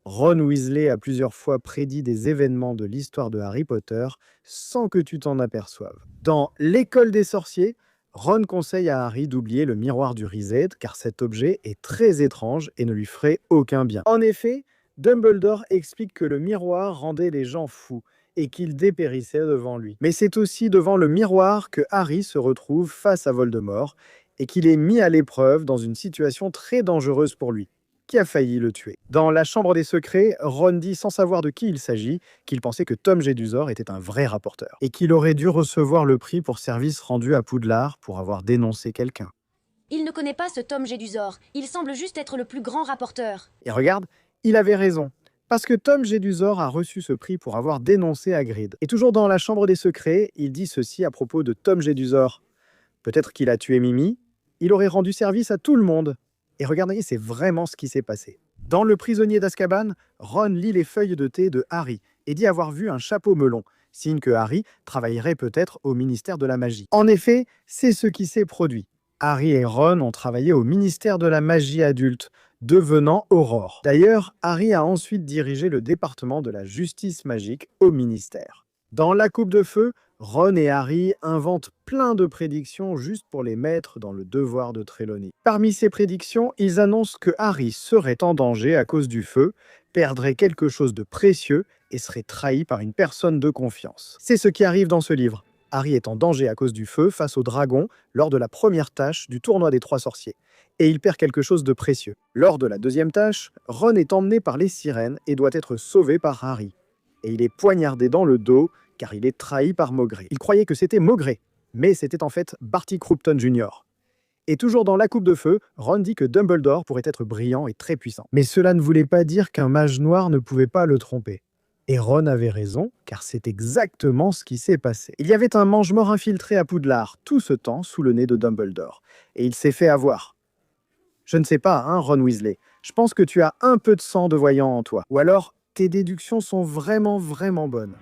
Ron Weasley a plusieurs fois prédit des événements de l'histoire de Harry Potter sans que tu t'en aperçoives. Dans L'école des sorciers, Ron conseille à Harry d'oublier le miroir du Riséd car cet objet est très étrange et ne lui ferait aucun bien. En effet, Dumbledore explique que le miroir rendait les gens fous et qu'ils dépérissaient devant lui. Mais c'est aussi devant le miroir que Harry se retrouve face à Voldemort et qu'il est mis à l'épreuve dans une situation très dangereuse pour lui qui a failli le tuer. Dans La Chambre des Secrets, Ron dit sans savoir de qui il s'agit qu'il pensait que Tom Jedusor était un vrai rapporteur et qu'il aurait dû recevoir le prix pour service rendu à Poudlard pour avoir dénoncé quelqu'un. Il ne connaît pas ce Tom Jedusor. Il semble juste être le plus grand rapporteur. Et regarde, il avait raison. Parce que Tom Jedusor a reçu ce prix pour avoir dénoncé Hagrid. Et toujours dans La Chambre des Secrets, il dit ceci à propos de Tom Jedusor. Peut-être qu'il a tué Mimi, il aurait rendu service à tout le monde. Et regardez, c'est vraiment ce qui s'est passé. Dans Le prisonnier d'Azkaban, Ron lit les feuilles de thé de Harry et dit avoir vu un chapeau melon, signe que Harry travaillerait peut-être au ministère de la magie. En effet, c'est ce qui s'est produit. Harry et Ron ont travaillé au ministère de la magie adulte, devenant Aurore. D'ailleurs, Harry a ensuite dirigé le département de la justice magique au ministère. Dans La coupe de feu, Ron et Harry inventent plein de prédictions juste pour les mettre dans le devoir de Trelawney. Parmi ces prédictions, ils annoncent que Harry serait en danger à cause du feu, perdrait quelque chose de précieux et serait trahi par une personne de confiance. C'est ce qui arrive dans ce livre. Harry est en danger à cause du feu face au dragon lors de la première tâche du tournoi des trois sorciers. Et il perd quelque chose de précieux. Lors de la deuxième tâche, Ron est emmené par les sirènes et doit être sauvé par Harry. Et il est poignardé dans le dos car il est trahi par Maugrey. Il croyait que c'était Maugrey, mais c'était en fait Barty Croughton Jr. Et toujours dans La coupe de feu, Ron dit que Dumbledore pourrait être brillant et très puissant. Mais cela ne voulait pas dire qu'un mage noir ne pouvait pas le tromper. Et Ron avait raison, car c'est exactement ce qui s'est passé. Il y avait un mange-mort infiltré à Poudlard, tout ce temps sous le nez de Dumbledore. Et il s'est fait avoir. Je ne sais pas, hein, Ron Weasley. Je pense que tu as un peu de sang de voyant en toi. Ou alors, tes déductions sont vraiment, vraiment bonnes.